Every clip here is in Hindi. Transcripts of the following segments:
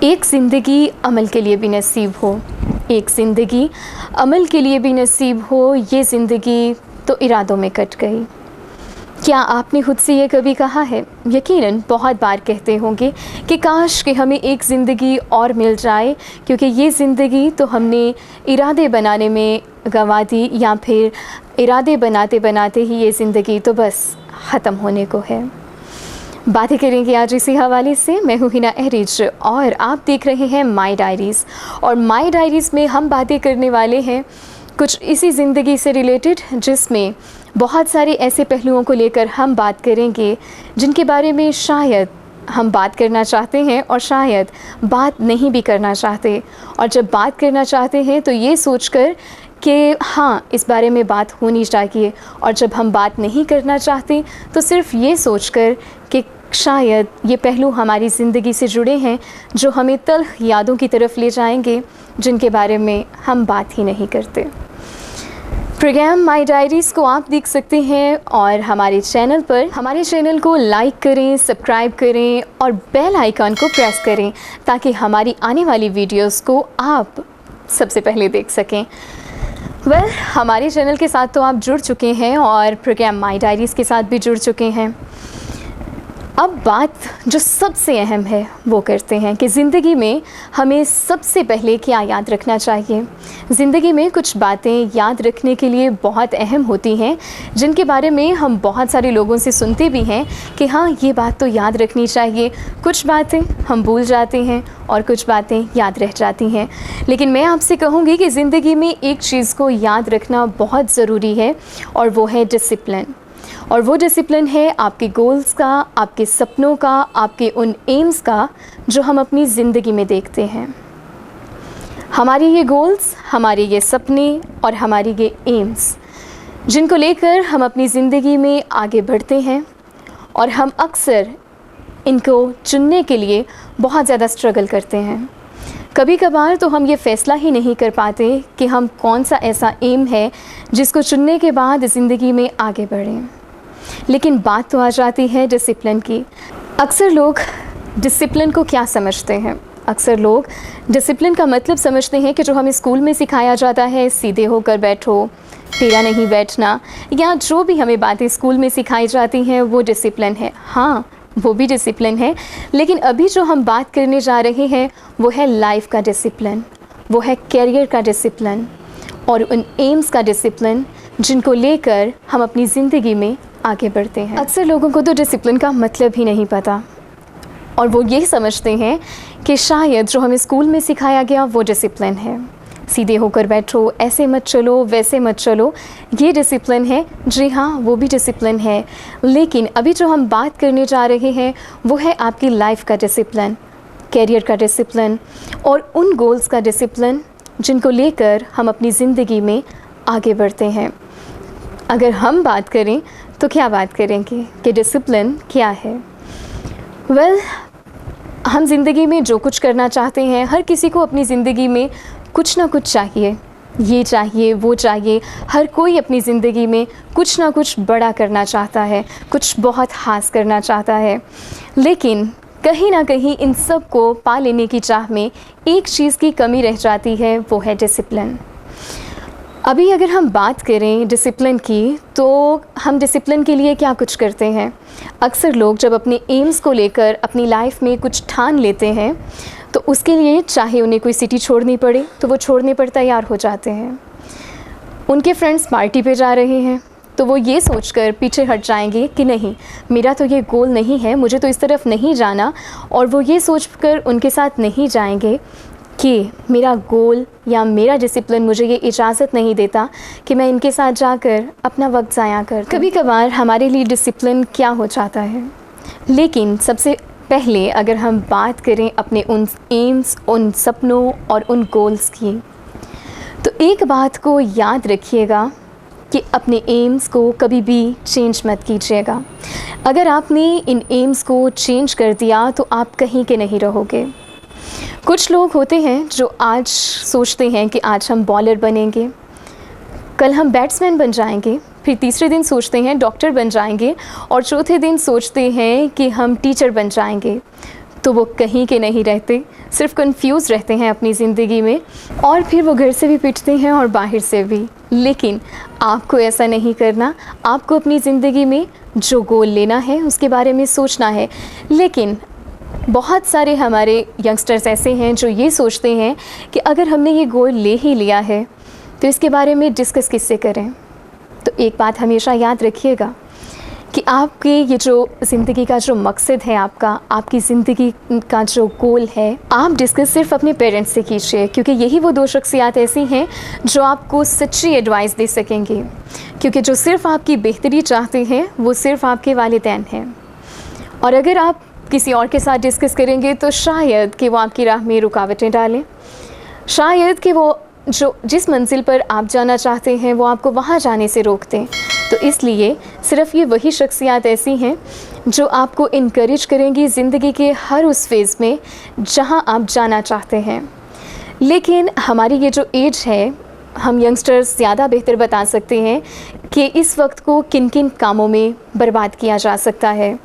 एक ज़िंदगी अमल के लिए भी नसीब हो, एक ज़िंदगी अमल के लिए भी नसीब हो, ये ज़िंदगी तो इरादों में कट गई। क्या आपने खुद से ये कभी कहा है? यकीनन बहुत बार कहते होंगे कि काश कि हमें एक ज़िंदगी और मिल जाए, क्योंकि ये ज़िंदगी तो हमने इरादे बनाने में गंवा दी, या फिर इरादे बनाते बनाते ही ये ज़िंदगी तो बस ख़त्म होने को है। बातें करेंगे आज इसी हवाले से। मैं हूँ हिना अहरिज और आप देख रहे हैं माई डायरीज़। और माई डायरीज़ में हम बातें करने वाले हैं कुछ इसी ज़िंदगी से रिलेटेड, जिसमें बहुत सारे ऐसे पहलुओं को लेकर हम बात करेंगे जिनके बारे में शायद हम बात करना चाहते हैं और शायद बात नहीं भी करना चाहते। और जब बात करना चाहते हैं तो ये सोचकर कि हाँ, इस बारे में बात होनी चाहिए, और जब हम बात नहीं करना चाहते तो सिर्फ़ ये सोचकर कि शायद ये पहलू हमारी ज़िंदगी से जुड़े हैं जो हमें तल्ख़ यादों की तरफ ले जाएंगे, जिनके बारे में हम बात ही नहीं करते। प्रोग्राम माई डायरीज़ को आप देख सकते हैं और हमारे चैनल को लाइक करें, सब्सक्राइब करें और बेल आइकन को प्रेस करें ताकि हमारी आने वाली वीडियोस को आप सबसे पहले देख सकें। हमारे चैनल के साथ तो आप जुड़ चुके हैं और प्रोग्राम माई डायरीज़ के साथ भी जुड़ चुके हैं। अब बात जो सबसे अहम है वो करते हैं कि ज़िंदगी में हमें सबसे पहले क्या याद रखना चाहिए। ज़िंदगी में कुछ बातें याद रखने के लिए बहुत अहम होती हैं, जिनके बारे में हम बहुत सारे लोगों से सुनते भी हैं कि हाँ, ये बात तो याद रखनी चाहिए। कुछ बातें हम भूल जाते हैं और कुछ बातें याद रह जाती हैं। लेकिन मैं आपसे कहूँगी कि ज़िंदगी में एक चीज़ को याद रखना बहुत ज़रूरी है, और वो है डिसिप्लिन। और वो डिसिप्लिन है आपके गोल्स का, आपके सपनों का, आपके उन एम्स का जो हम अपनी ज़िंदगी में देखते हैं। हमारे ये गोल्स, हमारे ये सपने और हमारे ये एम्स, जिनको लेकर हम अपनी ज़िंदगी में आगे बढ़ते हैं, और हम अक्सर इनको चुनने के लिए बहुत ज़्यादा स्ट्रगल करते हैं। कभी कभार तो हम ये फ़ैसला ही नहीं कर पाते कि हम कौन सा ऐसा एम है जिसको चुनने के बाद ज़िंदगी में आगे बढ़ें। लेकिन बात तो आ जाती है डिसिप्लिन की। अक्सर लोग डिसिप्लिन को क्या समझते हैं? अक्सर लोग डिसिप्लिन का मतलब समझते हैं कि जो हमें स्कूल में सिखाया जाता है, सीधे होकर बैठो, टेढ़ा नहीं बैठना, या जो भी हमें बातें स्कूल में सिखाई जाती हैं वो डिसिप्लिन है। हाँ, वो भी डिसिप्लिन है, लेकिन अभी जो हम बात करने जा रहे हैं वो है लाइफ का डिसिप्लिन, वो है कैरियर का डिसिप्लिन और उन एम्स का डिसिप्लिन जिनको लेकर हम अपनी ज़िंदगी में आगे बढ़ते हैं। अक्सर लोगों को तो डिसिप्लिन का मतलब ही नहीं पता, और वो ये समझते हैं कि शायद जो हमें स्कूल में सिखाया गया वो डिसिप्लिन है। सीधे होकर बैठो, ऐसे मत चलो, वैसे मत चलो, ये डिसिप्लिन है। जी हाँ, वो भी डिसिप्लिन है, लेकिन अभी जो हम बात करने जा रहे हैं वो है आपकी लाइफ का डिसिप्लिन, कैरियर का डिसिप्लिन और उन गोल्स का डिसिप्लिन जिनको लेकर हम अपनी ज़िंदगी में आगे बढ़ते हैं। अगर हम बात करें तो क्या बात करेंगे कि डिसिप्लिन क्या है? हम ज़िंदगी में जो कुछ करना चाहते हैं, हर किसी को अपनी ज़िंदगी में कुछ ना कुछ चाहिए, ये चाहिए, वो चाहिए। हर कोई अपनी ज़िंदगी में कुछ ना कुछ बड़ा करना चाहता है, कुछ बहुत ख़ास करना चाहता है, लेकिन कहीं ना कहीं इन सब को पा लेने की चाह में एक चीज़ की कमी रह जाती है, वो है डिसिप्लिन। अभी अगर हम बात करें डिसिप्लिन की, तो हम डिसिप्लिन के लिए क्या कुछ करते हैं? अक्सर लोग जब अपने एम्स को लेकर अपनी लाइफ में कुछ ठान लेते हैं तो उसके लिए चाहे उन्हें कोई सिटी छोड़नी पड़े तो वो छोड़ने पर तैयार हो जाते हैं। उनके फ्रेंड्स पार्टी पे जा रहे हैं तो वो ये सोचकर पीछे हट जाएंगे कि नहीं, मेरा तो ये गोल नहीं है, मुझे तो इस तरफ नहीं जाना, और वो ये सोचकर उनके साथ नहीं जाएंगे कि मेरा गोल या मेरा डिसिप्लिन मुझे ये इजाज़त नहीं देता कि मैं इनके साथ जाकर अपना वक्त ज़ाया कर। कभी कभार हमारे लिए डिसिप्लिन क्या हो जाता है, लेकिन सबसे पहले अगर हम बात करें अपने उन एम्स, उन सपनों और उन गोल्स की, तो एक बात को याद रखिएगा कि अपने एम्स को कभी भी चेंज मत कीजिएगा। अगर आपने इन एम्स को चेंज कर दिया तो आप कहीं के नहीं रहोगे। कुछ लोग होते हैं जो आज सोचते हैं कि आज हम बॉलर बनेंगे, कल हम बैट्समैन बन जाएंगे, फिर तीसरे दिन सोचते हैं डॉक्टर बन जाएंगे और चौथे दिन सोचते हैं कि हम टीचर बन जाएंगे। तो वो कहीं के नहीं रहते, सिर्फ कंफ्यूज रहते हैं अपनी ज़िंदगी में, और फिर वो घर से भी पिटते हैं और बाहर से भी। लेकिन आपको ऐसा नहीं करना। आपको अपनी ज़िंदगी में जो गोल लेना है उसके बारे में सोचना है। लेकिन बहुत सारे हमारे यंगस्टर्स ऐसे हैं जो ये सोचते हैं कि अगर हमने ये गोल ले ही लिया है तो इसके बारे में डिस्कस किससे करें। तो एक बात हमेशा याद रखिएगा कि आपके ये जो ज़िंदगी का जो मकसद है, आपकी ज़िंदगी का जो गोल है, आप डिस्कस सिर्फ अपने पेरेंट्स से कीजिए, क्योंकि यही वो दो शख्सियात ऐसी हैं जो आपको सच्ची एडवाइस दे सकेंगे। क्योंकि जो सिर्फ आपकी बेहतरी चाहते हैं वो सिर्फ आपके वालिदैन हैं। और अगर आप किसी और के साथ डिस्कस करेंगे तो शायद कि वो आपकी राह में रुकावटें डालें, शायद कि वो जिस मंजिल पर आप जाना चाहते हैं वो आपको वहाँ जाने से रोक दें। तो इसलिए सिर्फ ये वही शख्सियात ऐसी हैं जो आपको इनकरेज करेंगी ज़िंदगी के हर उस फेज़ में जहाँ आप जाना चाहते हैं। लेकिन हमारी ये जो एज है, हम यंगस्टर्स ज़्यादा बेहतर बता सकते हैं कि इस वक्त को किन किन कामों में बर्बाद किया जा सकता है।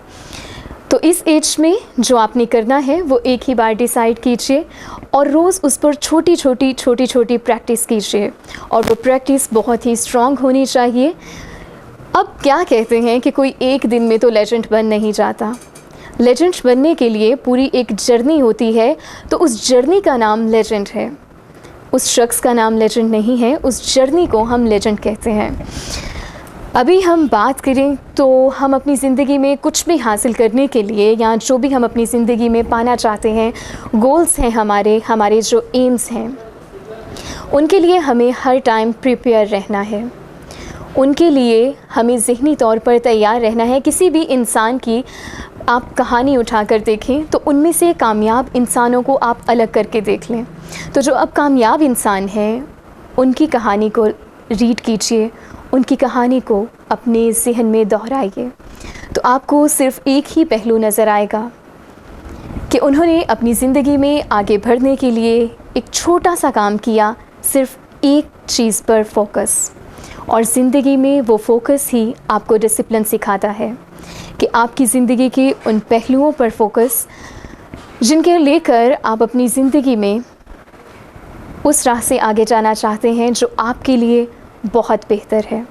तो इस एज में जो आपने करना है वो एक ही बार डिसाइड कीजिए और रोज़ उस पर छोटी छोटी प्रैक्टिस कीजिए, और वो प्रैक्टिस बहुत ही स्ट्रॉन्ग होनी चाहिए। अब क्या कहते हैं कि कोई एक दिन में तो लेजेंड बन नहीं जाता। लेजेंड बनने के लिए पूरी एक जर्नी होती है, तो उस जर्नी का नाम लेजेंड है। उस शख्स का नाम लेजेंड नहीं है, उस जर्नी को हम लेजेंड कहते हैं। अभी हम बात करें तो हम अपनी ज़िंदगी में कुछ भी हासिल करने के लिए, या जो भी हम अपनी ज़िंदगी में पाना चाहते हैं, गोल्स हैं हमारे जो एम्स हैं, उनके लिए हमें हर टाइम प्रिपेयर रहना है। उनके लिए हमें ज़हनी तौर पर तैयार रहना है। किसी भी इंसान की आप कहानी उठाकर देखें तो उनमें से कामयाब इंसानों को आप अलग करके देख लें। तो जो अब कामयाब इंसान हैं उनकी कहानी को रीड कीजिए, उनकी कहानी को अपने ज़हन में दोहराइए, तो आपको सिर्फ़ एक ही पहलू नज़र आएगा कि उन्होंने अपनी ज़िंदगी में आगे बढ़ने के लिए एक छोटा सा काम किया, सिर्फ़ एक चीज़ पर फोकस। और ज़िंदगी में वो फोकस ही आपको डिसिप्लिन सिखाता है कि आपकी ज़िंदगी के उन पहलुओं पर फोकस जिनके लेकर आप अपनी ज़िंदगी में उस राह से आगे जाना चाहते हैं जो आपके लिए बहुत बेहतर है।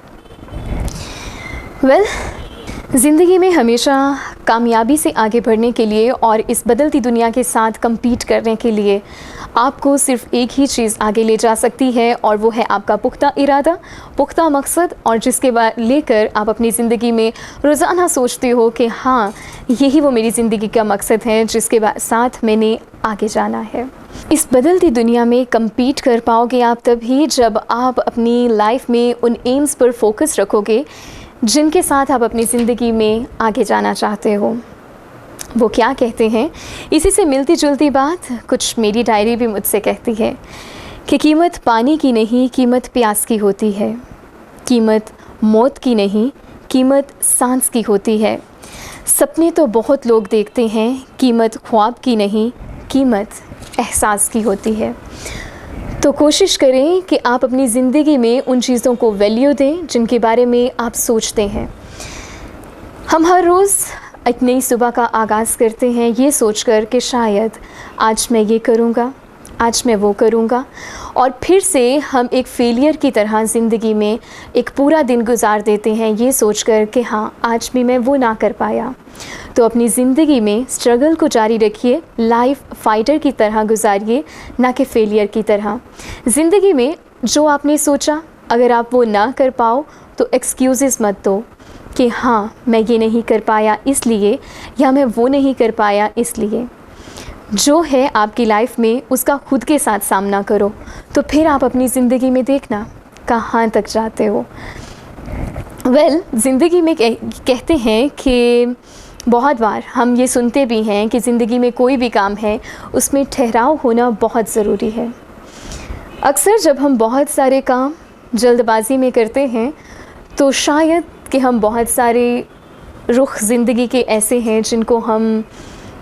ज़िंदगी में हमेशा कामयाबी से आगे बढ़ने के लिए और इस बदलती दुनिया के साथ compete करने के लिए आपको सिर्फ़ एक ही चीज़ आगे ले जा सकती है, और वो है आपका पुख्ता इरादा, पुख्ता मकसद, और जिसके बाद लेकर आप अपनी ज़िंदगी में रोज़ाना सोचते हो कि हाँ, यही वो मेरी ज़िंदगी का मकसद है जिसके साथ मैंने आगे जाना है। इस बदलती दुनिया में compete कर पाओगे आप तभी जब आप अपनी लाइफ में उन एम्स पर फोकस रखोगे जिनके साथ आप अपनी ज़िंदगी में आगे जाना चाहते हो। वो क्या कहते हैं, इसी से मिलती जुलती बात कुछ मेरी डायरी भी मुझसे कहती है कि कीमत पानी की नहीं, कीमत प्यास की होती है। कीमत मौत की नहीं, कीमत सांस की होती है। सपने तो बहुत लोग देखते हैं, कीमत ख्वाब की नहीं, कीमत एहसास की होती है। तो कोशिश करें कि आप अपनी ज़िंदगी में उन चीज़ों को वैल्यू दें जिनके बारे में आप सोचते हैं। हम हर रोज़ एक नई सुबह का आगाज़ करते हैं ये सोचकर कि शायद आज मैं ये करूँगा, आज मैं वो करूँगा, और फिर से हम एक फेलियर की तरह ज़िंदगी में एक पूरा दिन गुजार देते हैं ये सोचकर कि हाँ, आज भी मैं वो ना कर पाया। तो अपनी ज़िंदगी में स्ट्रगल को जारी रखिए, लाइफ फाइटर की तरह गुजारिए, ना कि फेलियर की तरह। ज़िंदगी में जो आपने सोचा अगर आप वो ना कर पाओ तो एक्सक्यूज़ेस मत दो कि हाँ, मैं ये नहीं कर पाया इसलिए, या मैं वो नहीं कर पाया इसलिए। जो है आपकी लाइफ में उसका खुद के साथ सामना करो, तो फिर आप अपनी ज़िंदगी में देखना कहाँ तक जाते हो। ज़िंदगी में कहते हैं कि बहुत बार हम ये सुनते भी हैं कि ज़िंदगी में कोई भी काम है उसमें ठहराव होना बहुत ज़रूरी है। अक्सर जब हम बहुत सारे काम जल्दबाज़ी में करते हैं तो शायद कि हम बहुत सारे रुख ज़िंदगी के ऐसे हैं जिनको हम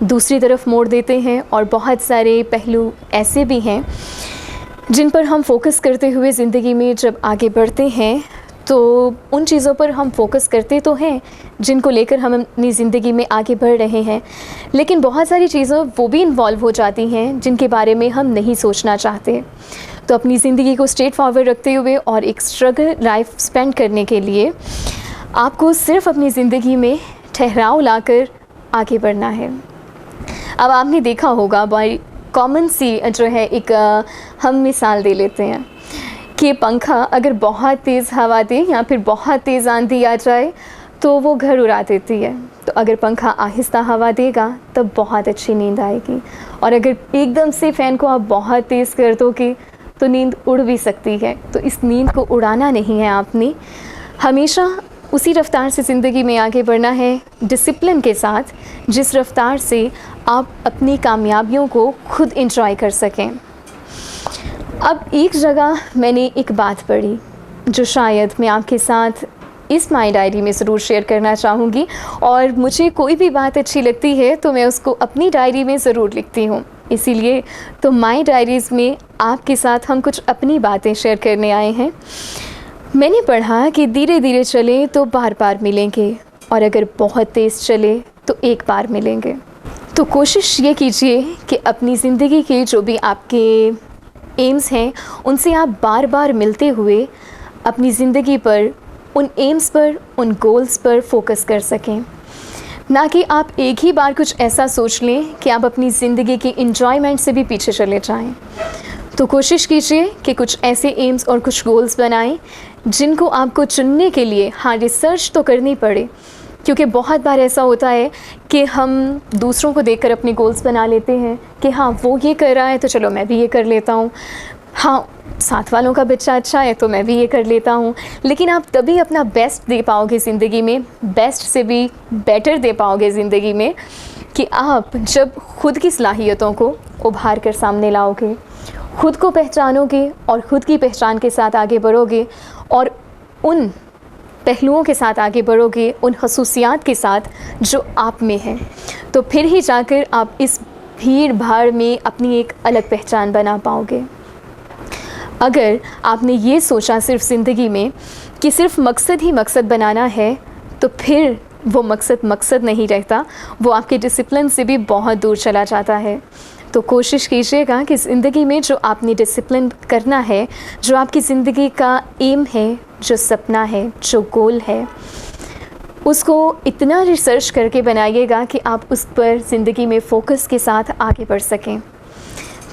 दूसरी तरफ मोड़ देते हैं, और बहुत सारे पहलू ऐसे भी हैं जिन पर हम फोकस करते हुए ज़िंदगी में जब आगे बढ़ते हैं तो उन चीज़ों पर हम फोकस करते तो हैं जिनको लेकर हम अपनी ज़िंदगी में आगे बढ़ रहे हैं, लेकिन बहुत सारी चीज़ें वो भी इन्वॉल्व हो जाती हैं जिनके बारे में हम नहीं सोचना चाहते। तो अपनी ज़िंदगी को स्ट्रेट फॉरवर्ड रखते हुए और एक स्ट्रगल लाइफ स्पेंड करने के लिए आपको सिर्फ अपनी ज़िंदगी में ठहराव लाकर आगे बढ़ना है। अब आपने देखा होगा, बड़ी कॉमन सी जो है एक हम मिसाल दे लेते हैं कि पंखा अगर बहुत तेज़ हवा दे या फिर बहुत तेज़ आंधी आ जाए तो वो घर उड़ा देती है। तो अगर पंखा आहिस्ता हवा देगा तब बहुत अच्छी नींद आएगी, और अगर एकदम से फ़ैन को आप बहुत तेज़ कर दोगे तो नींद उड़ भी सकती है। तो इस नींद को उड़ाना नहीं है, आपने हमेशा उसी रफ़्तार से ज़िंदगी में आगे बढ़ना है, डिसिप्लिन के साथ, जिस रफ़्तार से आप अपनी कामयाबियों को खुद एंजॉय कर सकें। अब एक जगह मैंने एक बात पढ़ी जो शायद मैं आपके साथ इस माई डायरी में ज़रूर शेयर करना चाहूँगी, और मुझे कोई भी बात अच्छी लगती है तो मैं उसको अपनी डायरी में ज़रूर लिखती हूँ। इसीलिए तो माई डायरीज़ में आपके साथ हम कुछ अपनी बातें शेयर करने आए हैं। मैंने पढ़ा कि धीरे धीरे चले तो बार बार मिलेंगे, और अगर बहुत तेज़ चले तो एक बार मिलेंगे। तो कोशिश ये कीजिए कि अपनी ज़िंदगी के जो भी आपके एम्स हैं उनसे आप बार बार मिलते हुए अपनी ज़िंदगी पर, उन एम्स पर, उन गोल्स पर फोकस कर सकें, ना कि आप एक ही बार कुछ ऐसा सोच लें कि आप अपनी ज़िंदगी के एंजॉयमेंट से भी पीछे चले जाएं। तो कोशिश कीजिए कि कुछ ऐसे एम्स और कुछ गोल्स बनाएं जिनको आपको चुनने के लिए हाँ रिसर्च तो करनी पड़े, क्योंकि बहुत बार ऐसा होता है कि हम दूसरों को देखकर अपने गोल्स बना लेते हैं कि हाँ वो ये कर रहा है तो चलो मैं भी ये कर लेता हूँ, हाँ साथ वालों का बच्चा अच्छा है तो मैं भी ये कर लेता हूँ। लेकिन आप तभी अपना बेस्ट दे पाओगे ज़िंदगी में, बेस्ट से भी बेटर दे पाओगे ज़िंदगी में, कि आप जब खुद की सलाहियतों को उभार कर सामने लाओगे, खुद को पहचानोगे और ख़ुद की पहचान के साथ आगे बढ़ोगे, और उन पहलुओं के साथ आगे बढ़ोगे, उन खसूसियात के साथ जो आप में हैं, तो फिर ही जाकर आप इस भीड़ भाड़ में अपनी एक अलग पहचान बना पाओगे। अगर आपने ये सोचा सिर्फ ज़िंदगी में कि सिर्फ मकसद ही मकसद बनाना है, तो फिर वो मकसद नहीं रहता, वो आपके डिसिप्लिन से भी बहुत दूर चला जाता है। तो कोशिश कीजिएगा कि ज़िंदगी में जो आपने डिसिप्लिन करना है, जो आपकी ज़िंदगी का एम है, जो सपना है, जो गोल है, उसको इतना रिसर्च करके बनाइएगा कि आप उस पर ज़िंदगी में फ़ोकस के साथ आगे बढ़ सकें।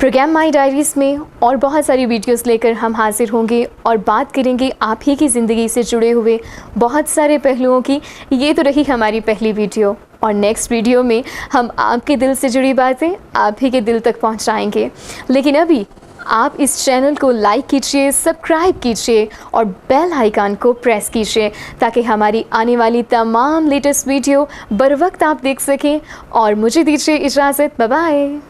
प्रोग्राम माई डायरीज़ में और बहुत सारी वीडियोस लेकर हम हाजिर होंगे और बात करेंगे आप ही की ज़िंदगी से जुड़े हुए बहुत सारे पहलुओं की। ये तो रही हमारी पहली वीडियो, और नेक्स्ट वीडियो में हम आपके दिल से जुड़ी बातें आप ही के दिल तक पहुंचाएंगे। लेकिन अभी आप इस चैनल को लाइक कीजिए, सब्सक्राइब कीजिए और बेल आइकन को प्रेस कीजिए, ताकि हमारी आने वाली तमाम लेटेस्ट वीडियो बर वक्त आप देख सकें। और मुझे दीजिए इजाज़त, बाय बाय।